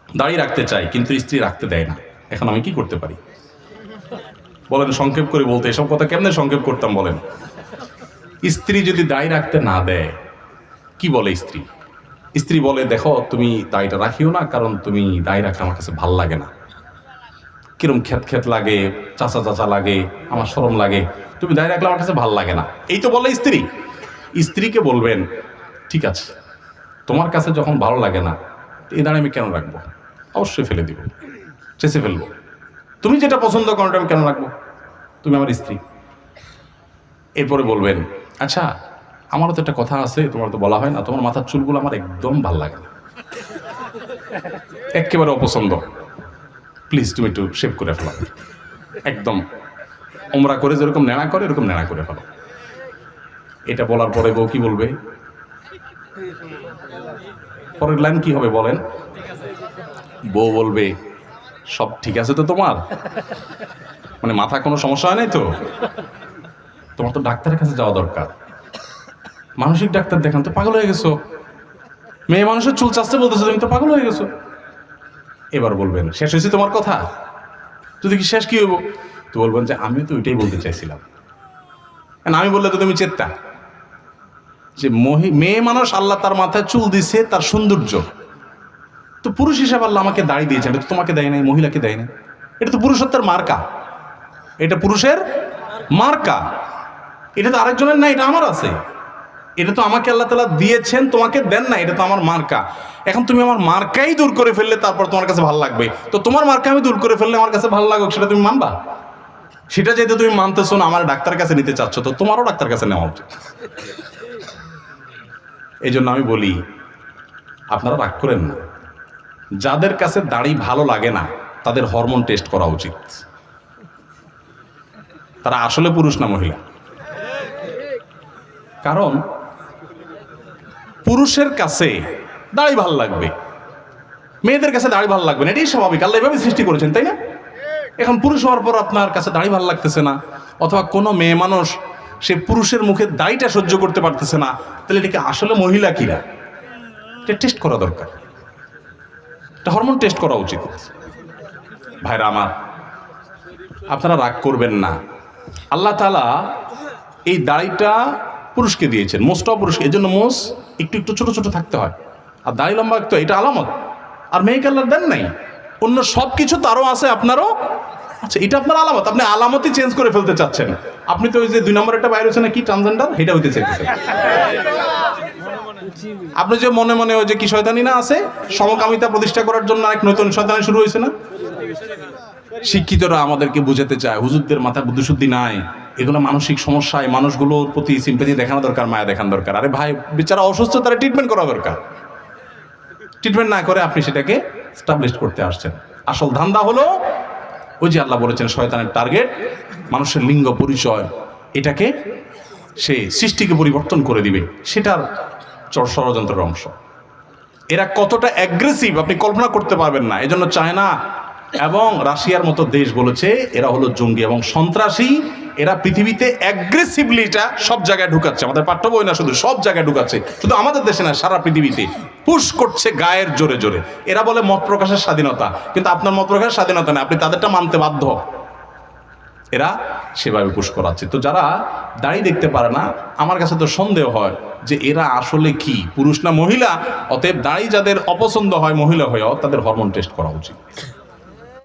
দাড়ি রাখতে চাই কিন্তু স্ত্রী রাখতে দেয় না, এখন আমি কি করতে পারি বলেন? সংক্ষেপ করে বলতে এসব কথা কেমনে সংক্ষেপ করতাম বলেন? স্ত্রী যদি দাড়ি রাখতে না দেয়, কি বলে স্ত্রী? স্ত্রী বলে, দেখো তুমি দাড়িটা রাখিও না, কারণ তুমি দাড়ি রাখলে আমার কাছে ভাল লাগে না, কিরম খেত খেত লাগে, চাচা চাচা লাগে, আমার শরম লাগে, তুমি দাড়ি রাখলে আমার কাছে ভাল লাগে না, এই তো বলে স্ত্রী। স্ত্রীকে বলবেন, ঠিক আছে, তোমার কাছে যখন ভালো লাগে না, এই দাঁড়িয়ে আমি কেন রাখবো? অবশ্যই ফেলে দিব, চেঁচে ফেলবো। তুমি যেটা পছন্দ করো আমি কেন রাখবো? তুমি আমার স্ত্রী। এরপরে বলবেন, আচ্ছা আমারও তো একটা কথা আছে, তোমার তো বলা হয় না, তোমার মাথার চুলগুলো আমার একদম ভাল লাগে না, একেবারে অপছন্দ, প্লিজ তুমি একটু শেভ করে ফেলো, একদম ওমরা করে যেরকম নেড়া করে এরকম নেড়া করে ফেলো। এটা বলার পরে বউ কি বলবে? পরের লাইন কি হবে বলেন? বউ বলবে, সব ঠিক আছে তো তোমার? মানে মাথা কোনো সমস্যা হয় নাই তো? তোমার তো ডাক্তারের কাছে যাওয়া দরকার, মানসিক ডাক্তার দেখান, তো পাগল হয়ে গেছো, মেয়ে মানুষের চুল চাচ্ছে বলতেছো, তুমি তো পাগল হয়ে গেছো। এবার বলবেন, শেষ হয়েছে তোমার কথা? যদি কি শেষ কি হইব? তো বলবেন যে আমি তো ওইটাই বলতে চাইছিলাম। আমি বললে তো তুমি চেত্তা, যে মেয়ে মানুষ আল্লাহ তার মাথায় চুল দিছে তার সৌন্দর্য, তো পুরুষ হিসাবে আল্লাহ আমাকে দাড়ি দিয়েছেন, এটা তো তোমাকে দেয় নাই, মহিলাকে দেয় নাই, এটা তো পুরুষত্বের মার্কা, এটা পুরুষের মার্কা, এটা তো আরেকজনের না, এটা আমার আছে, এটা তো আমাকে আল্লাহ তাআলা দিয়েছেন, তোমাকে দেন না, এটা তো আমার মার্কা। এখন তুমি আমার মার্কাই দূর করে ফেললে তারপর তোমার কাছে ভালো লাগবে, তো তোমার মার্কা আমি দূর করে ফেললে আমার কাছে ভালো লাগুক, সেটা তুমি মানবা? সেটা যেহেতু তুমি মানতেছো না, আমার ডাক্তারের কাছে নিতে চাচ্ছ, তো তোমারও ডাক্তার কাছে নেওয়া উচিত। এই জন্য আমি বলি, আপনারা রাগ করেন না, যাদের কাছে দাড়ি ভালো লাগে না তাদের হরমোন টেস্ট করা উচিত, তারা আসলে পুরুষ না মহিলা। কারণ পুরুষের কাছে দাড়ি ভালো লাগবে, মেয়েদের কাছে দাড়ি ভালো লাগবে না, এটাই স্বাভাবিক, আল্লাহ এভাবে সৃষ্টি করেছেন, তাই না? এখন পুরুষ হওয়ার পর আপনার কাছে দাড়ি ভালো লাগতেছে না, অথবা কোনো মেয়ে মানুষ সে পুরুষের মুখে দাড়িটা সহ্য করতে পারতেছে না, তাহলে এটাকে আসলে মহিলা কিনা এটা টেস্ট করা দরকার, এটা হরমোন টেস্ট করা উচিত। ভাইরা আমার, আপনারা রাগ করবেন না, আল্লাহ তাআলা এই দাড়িটা পুরুষকে দিয়েছেন, মোষটাও পুরুষকে, এই জন্য মোষ একটু একটু ছোট ছোট থাকতে হয়, আর দাড়ি লম্বা রাখতে হয়, এটা আলামত। আর মেয়েকে আল্লাহ দেন নাই, অন্য সব কিছু তারও আছে, আপনারও আচ্ছা, এটা আপনার আলামত, আপনি আলামতই চেঞ্জ করে ফেলতে চাচ্ছেন। আপনি তো ওই যে 2 নম্বরটা বাইরে হচ্ছে না, কি ট্রান্সজেন্ডার, এটা হইতে চাইতেছেন। আপনি যে মনে মনে ওই যে কি শয়তানি না আছে, সমকামিতা প্রতিষ্ঠা করার জন্য এক নতুন শয়তানি শুরু হয়েছে না? শিক্ষিতরা আমাদেরকে বুঝাতে চায় হুজুরদের মাথা বুদ্ধিশুদ্ধি নাই, এগুলো মানসিক সমস্যায়, মানুষগুলোর প্রতি সিম্পাথি দেখানো দরকার, মায়া দেখানো দরকার। আরে ভাই, বেচারা অসুস্থ, তারা ট্রিটমেন্ট করা দরকার, ট্রিটমেন্ট না করে আপনি সেটাকে স্টাবলিশ করতে আসছেন। আসল ধান্দা হলো ওই যে আল্লাহ বলেছেন, শয়তানের টার্গেট মানুষের লিঙ্গ পরিচয়, এটাকে সে সৃষ্টিকে পরিবর্তন করে দিবে, সেটার ষড়যন্ত্রের অংশ। এরা কতটা অ্যাগ্রেসিভ আপনি কল্পনা করতে পারবেন না। এজন্য চায়না এবং রাশিয়ার মতো দেশ বলেছে এরা হলো জঙ্গি এবং সন্ত্রাসী, এরা পৃথিবীতে অ্যাগ্রেসিভলি এটা সব জায়গায় ঢুকাচ্ছে, আমাদের পাঠ্য বই না শুধু, সব জায়গায় ঢুকাচ্ছে, শুধু আমাদের দেশে না, সারা পৃথিবীতে পুশ করছে গায়ের জোরে জোরে। এরা বলে মত প্রকাশের স্বাধীনতা, কিন্তু আপনার মত প্রকাশের স্বাধীনতা নেই, আপনি তাদেরটা মানতে বাধ্য। এরা সেভাবে পুশ করাচ্ছে। তো যারা দাড়ি দেখতে পারে না, আমার কাছে তো সন্দেহ হয় যে এরা আসলে কি পুরুষ না মহিলা। অতএব দাড়ি যাদের অপছন্দ হয় মহিলা হয়েও, তাদের হরমোন টেস্ট করা উচিত।